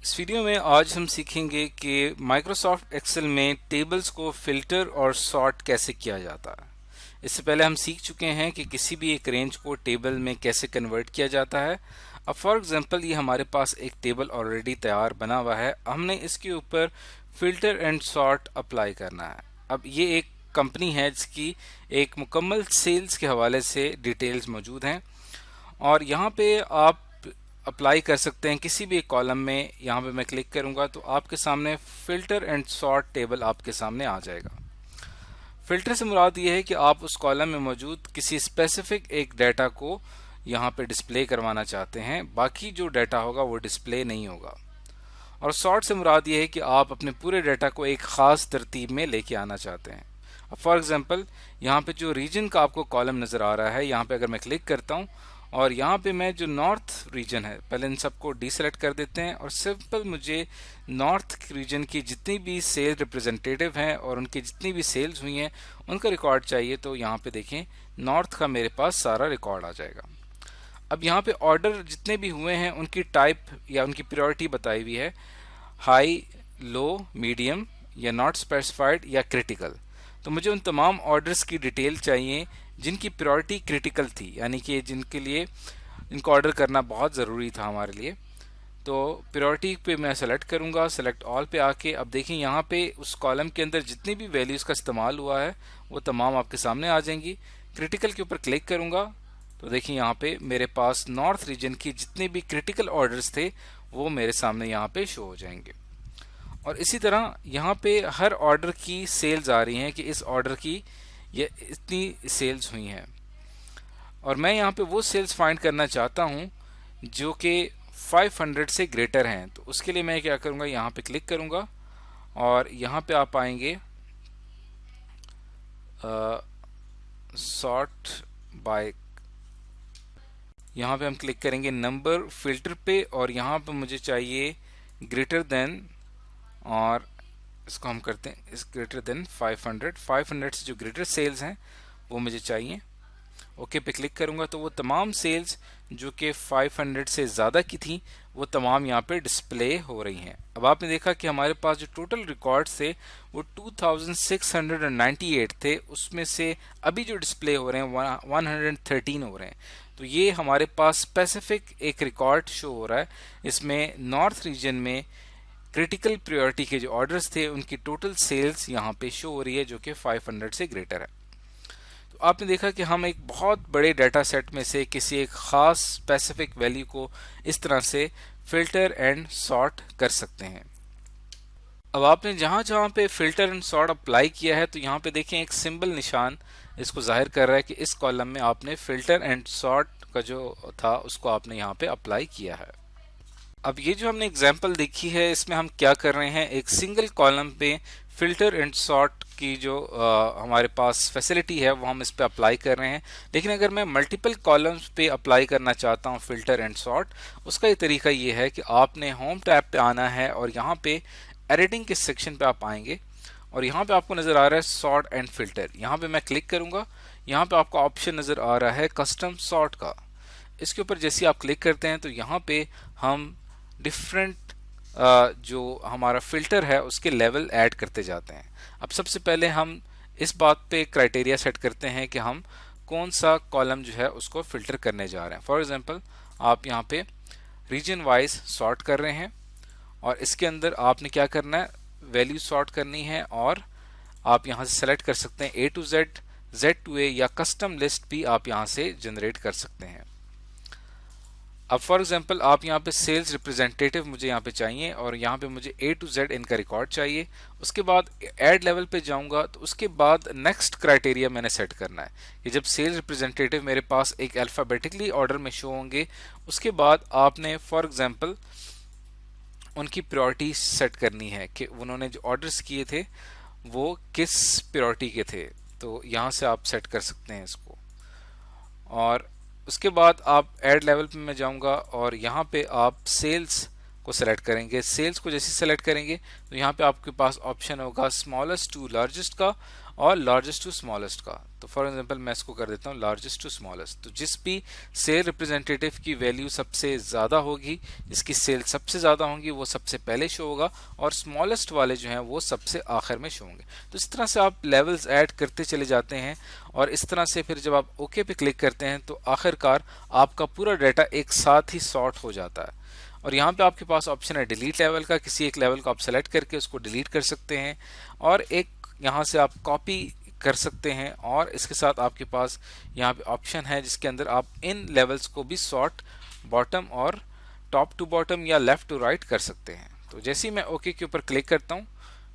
इस वीडियो में आज हम सीखेंगे कि माइक्रोसॉफ्ट एक्सेल में टेबल्स को फिल्टर और सॉर्ट कैसे किया जाता है। इससे पहले हम सीख चुके हैं कि किसी भी एक रेंज को टेबल में कैसे कन्वर्ट किया जाता है। अब फॉर एग्जांपल ये हमारे पास एक टेबल ऑलरेडी तैयार बना हुआ है, हमने इसके ऊपर फिल्टर एंड सॉर्ट अप्लाई करना है। अब ये एक कंपनी है जिसकी एक मुकम्मल सेल्स के हवाले से डिटेल्स मौजूद हैं और यहाँ पे आप अप्लाई कर सकते हैं किसी भी एक कॉलम में। यहाँ पे मैं क्लिक करूंगा तो आपके सामने फिल्टर एंड सॉर्ट टेबल आपके सामने आ जाएगा। फिल्टर से मुराद ये है कि आप उस कॉलम में मौजूद किसी स्पेसिफिक एक डाटा को यहाँ पे डिस्प्ले करवाना चाहते हैं, बाकी जो डाटा होगा वो डिस्प्ले नहीं होगा। और सॉर्ट से मुराद ये है कि आप अपने पूरे डाटा को एक ख़ास तरतीब में लेके आना चाहते हैं। अब फॉर एग्जांपल यहाँ पे जो रीजन का आपको कॉलम नज़र आ रहा है, यहाँ पे अगर मैं क्लिक करता हूँ और यहाँ पे मैं जो नॉर्थ रीजन है, पहले इन सबको डीसेलेक्ट कर देते हैं और सिंपल मुझे नॉर्थ रीजन की जितनी भी सेल रिप्रेजेंटेटिव हैं और उनकी जितनी भी सेल्स हुई हैं उनका रिकॉर्ड चाहिए। तो यहाँ पे देखें नॉर्थ का मेरे पास सारा रिकॉर्ड आ जाएगा। अब यहाँ पे ऑर्डर जितने भी हुए हैं उनकी टाइप या उनकी प्रायोरिटी बताई हुई है, हाई, लो, मीडियम या नॉट स्पेसिफाइड या क्रिटिकल। तो मुझे उन तमाम ऑर्डर्स की डिटेल चाहिए जिनकी प्रायोरिटी क्रिटिकल थी, यानी कि जिनके लिए इनको ऑर्डर करना बहुत ज़रूरी था हमारे लिए। तो प्रायोरिटी पे मैं सेलेक्ट करूंगा, सेलेक्ट ऑल पे आके अब देखें यहाँ पे उस कॉलम के अंदर जितनी भी वैल्यूज़ का इस्तेमाल हुआ है वो तमाम आपके सामने आ जाएंगी। क्रिटिकल के ऊपर क्लिक करूंगा तो देखिए यहाँ पे मेरे पास नॉर्थ रीजन की जितने भी क्रिटिकल ऑर्डर्स थे वो मेरे सामने यहाँ पे शो हो जाएंगे। और इसी तरह यहाँ पे हर ऑर्डर की सेल्स आ रही हैं कि इस ऑर्डर की ये इतनी सेल्स हुई हैं और मैं यहाँ पे वो सेल्स फाइंड करना चाहता हूँ जो कि 500 से ग्रेटर हैं। तो उसके लिए मैं क्या करूँगा, यहाँ पे क्लिक करूँगा और यहाँ पे आप आएंगे सॉर्ट बाय, यहाँ पे हम क्लिक करेंगे नंबर फिल्टर पे और यहाँ पे मुझे चाहिए ग्रेटर देन, और इसको हम करते हैं इस ग्रेटर देन 500 से जो ग्रेटर सेल्स हैं वो मुझे चाहिए। ओके पे क्लिक करूंगा तो वो तमाम सेल्स जो कि 500 से ज़्यादा की थी वो तमाम यहाँ पे डिस्प्ले हो रही हैं। अब आपने देखा कि हमारे पास जो टोटल रिकॉर्ड्स थे वो 2698 थे, उसमें से अभी जो डिस्प्ले हो रहे हैं 113 हो रहे हैं। तो ये हमारे पास स्पेसिफिक एक रिकॉर्ड शो हो रहा है। इसमें नॉर्थ रीजन में क्रिटिकल प्रायोरिटी के जो ऑर्डर्स थे उनकी टोटल सेल्स यहाँ पे शो हो रही है जो कि 500 से ग्रेटर है। तो आपने देखा कि हम एक बहुत बड़े डाटा सेट में से किसी एक खास स्पेसिफिक वैल्यू को इस तरह से फिल्टर एंड सॉर्ट कर सकते हैं। अब आपने जहाँ जहाँ पे फिल्टर एंड सॉर्ट अप्लाई किया है तो यहाँ पे देखें एक सिंबल निशान इसको जाहिर कर रहा है कि इस कॉलम में आपने फिल्टर एंड सॉर्ट का जो था उसको आपने यहाँ पे अप्लाई किया है। अब ये जो हमने एग्जांपल देखी है इसमें हम क्या कर रहे हैं, एक सिंगल कॉलम पे फिल्टर एंड सॉर्ट की जो हमारे पास फैसिलिटी है वो हम इस पे अप्लाई कर रहे हैं। लेकिन अगर मैं मल्टीपल कॉलम्स पे अप्लाई करना चाहता हूँ फिल्टर एंड सॉर्ट, उसका ये तरीका ये है कि आपने होम टैब पे आना है और यहाँ पे एडिटिंग के सेक्शन पे आप आएंगे और यहाँ पे आपको नज़र आ रहा है सॉर्ट एंड फिल्टर। यहाँ पे मैं क्लिक करूँगा, यहाँ पे आपको ऑप्शन नज़र आ रहा है कस्टम सॉर्ट का। इसके ऊपर जैसे आप क्लिक करते हैं तो यहाँ पे हम डिफरेंट जो हमारा फिल्टर है उसके लेवल ऐड करते जाते हैं। अब सबसे पहले हम इस बात पे क्राइटेरिया सेट करते हैं कि हम कौन सा कॉलम जो है उसको फिल्टर करने जा रहे हैं। फॉर एग्जांपल आप यहाँ पे रीजन वाइज सॉर्ट कर रहे हैं और इसके अंदर आपने क्या करना है, वैल्यू सॉर्ट करनी है और आप यहाँ से सेलेक्ट कर सकते हैं A to Z, Z to A या कस्टम लिस्ट भी आप यहाँ से जनरेट कर सकते हैं। अब फॉर एग्जांपल आप यहाँ पे सेल्स रिप्रेजेंटेटिव मुझे यहाँ पे चाहिए और यहाँ पे मुझे A to Z इनका रिकॉर्ड चाहिए। उसके बाद ऐड लेवल पे जाऊंगा तो उसके बाद नेक्स्ट क्राइटेरिया मैंने सेट करना है कि जब सेल्स रिप्रेजेंटेटिव मेरे पास एक अल्फ़ाबेटिकली ऑर्डर में शो होंगे उसके बाद आपने फॉर एग्जांपल उनकी प्रायोरिटी सेट करनी है कि उन्होंने जो ऑर्डर्स किए थे वो किस प्रायोरिटी के थे। तो यहाँ से आप सेट कर सकते हैं इसको और उसके बाद आप ऐड लेवल पे मैं जाऊंगा और यहाँ पे आप सेल्स को सेलेक्ट करेंगे। सेल्स को जैसे सेलेक्ट करेंगे तो यहाँ पे आपके पास ऑप्शन होगा स्मॉलेस्ट टू लार्जेस्ट का और लार्जेस्ट टू स्मॉलेस्ट का। तो फॉर एग्जांपल मैं इसको कर देता हूँ लार्जेस्ट टू स्मॉलेस्ट। तो जिस भी सेल रिप्रेजेंटेटिव की वैल्यू सबसे ज़्यादा होगी, जिसकी सेल सबसे ज़्यादा होंगी, वो सबसे पहले शो होगा, और स्मॉलेस्ट वाले जो हैं वो सबसे आखिर में शो होंगे। तो इस तरह से आप लेवल्स ऐड करते चले जाते हैं, और इस तरह से फिर जब आप ओके पे क्लिक करते हैं तो आखिरकार आपका पूरा डाटा एक साथ ही सॉर्ट हो जाता है। और यहाँ पे आपके पास ऑप्शन है डिलीट लेवल का, किसी एक लेवल को आप सेलेक्ट करके उसको डिलीट कर सकते हैं, और एक यहाँ से आप कॉपी कर सकते हैं, और इसके साथ आपके पास यहाँ पे ऑप्शन है जिसके अंदर आप इन लेवल्स को भी सॉर्ट बॉटम और टॉप टू बॉटम या लेफ्ट टू राइट कर सकते हैं। तो जैसे ही मैं ओके के ऊपर क्लिक करता हूँ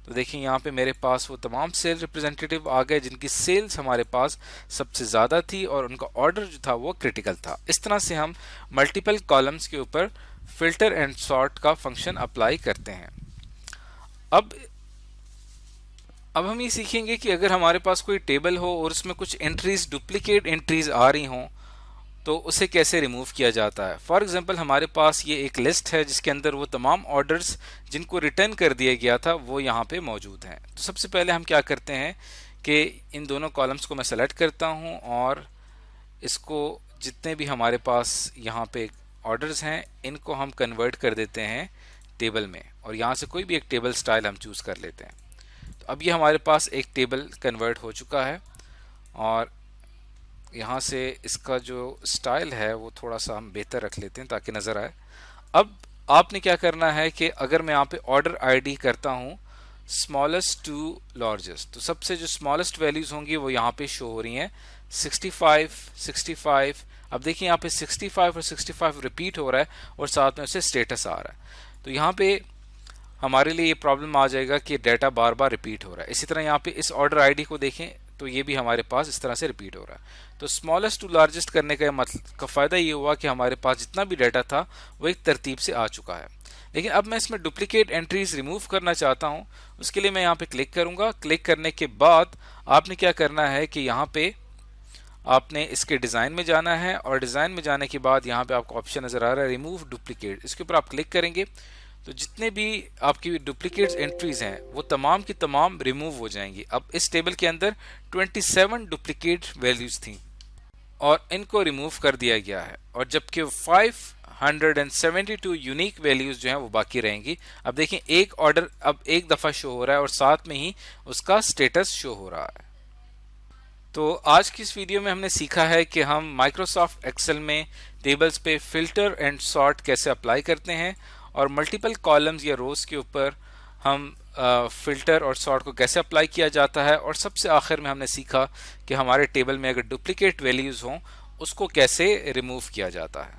तो देखिए यहाँ पे मेरे पास वो तमाम सेल रिप्रेजेंटेटिव आ गए जिनकी सेल्स हमारे पास सबसे ज़्यादा थी और उनका ऑर्डर जो था वो क्रिटिकल था। इस तरह से हम मल्टीपल कॉलम्स के ऊपर फिल्टर एंड सॉर्ट का फंक्शन अप्लाई करते हैं। अब हम ये सीखेंगे कि अगर हमारे पास कोई टेबल हो और उसमें कुछ एंट्रीज डुप्लीकेट एंट्रीज आ रही हों तो उसे कैसे रिमूव किया जाता है। फॉर एग्जांपल हमारे पास ये एक लिस्ट है जिसके अंदर वो तमाम ऑर्डर्स जिनको रिटर्न कर दिया गया था वो यहाँ पे मौजूद हैं। तो सबसे पहले हम क्या करते हैं कि इन दोनों कॉलम्स को मैं सेलेक्ट करता हूँ और इसको जितने भी हमारे पास यहाँ पे ऑर्डर्स हैं इनको हम कन्वर्ट कर देते हैं टेबल में, और यहाँ से कोई भी एक टेबल स्टाइल हम चूज़ कर लेते हैं। तो अब ये हमारे पास एक टेबल कन्वर्ट हो चुका है, और यहाँ से इसका जो स्टाइल है वो थोड़ा सा हम बेहतर रख लेते हैं ताकि नज़र आए। अब आपने क्या करना है कि अगर मैं यहाँ पे ऑर्डर आईडी करता हूँ स्मॉलेस्ट टू लार्जेस्ट, तो सबसे जो स्मॉलेस्ट वैल्यूज़ होंगी वो यहाँ पे शो हो रही हैं 65, 65। अब देखिए यहाँ पे 65 और 65 रिपीट हो रहा है और साथ में उसे स्टेटस आ रहा है। तो यहाँ पे हमारे लिए ये प्रॉब्लम आ जाएगा कि डाटा बार बार रिपीट हो रहा है। इसी तरह यहाँ पे इस ऑर्डर आईडी को देखें तो ये भी हमारे पास इस तरह से रिपीट हो रहा है। तो स्मॉलेस्ट टू लार्जेस्ट करने का मतलब का फ़ायदा ये हुआ कि हमारे पास जितना भी डाटा था वो एक तरतीब से आ चुका है। लेकिन अब मैं इसमें डुप्लीकेट एंट्रीज रिमूव करना चाहता हूँ, उसके लिए मैं यहाँ पे क्लिक करूँगा। क्लिक करने के बाद आपने क्या करना है कि यहाँ पे आपने इसके डिज़ाइन में जाना है, और डिज़ाइन में जाने के बाद यहाँ पे आपको ऑप्शन नज़र आ रहा है रिमूव डुप्लीकेट। इसके ऊपर आप क्लिक करेंगे तो जितने भी आपकी डुप्लीकेट एंट्रीज हैं वो तमाम की तमाम रिमूव हो जाएंगी। अब इस टेबल के अंदर 27 डुप्लीकेट वैल्यूज थी और इनको रिमूव कर दिया गया है, और जबकि 572 यूनिक वैल्यूज जो हैं वो बाकी रहेंगी। अब देखें एक ऑर्डर अब एक दफ़ा शो हो रहा है और साथ में ही उसका स्टेटस शो हो रहा है। तो आज की इस वीडियो में हमने सीखा है कि हम माइक्रोसॉफ्ट एक्सेल में टेबल्स पे फिल्टर एंड सॉर्ट कैसे अप्लाई करते हैं, और मल्टीपल कॉलम्स या रोज के ऊपर हम फिल्टर और सॉर्ट को कैसे अप्लाई किया जाता है, और सबसे आखिर में हमने सीखा कि हमारे टेबल में अगर डुप्लीकेट वैल्यूज़ हों उसको कैसे रिमूव किया जाता है।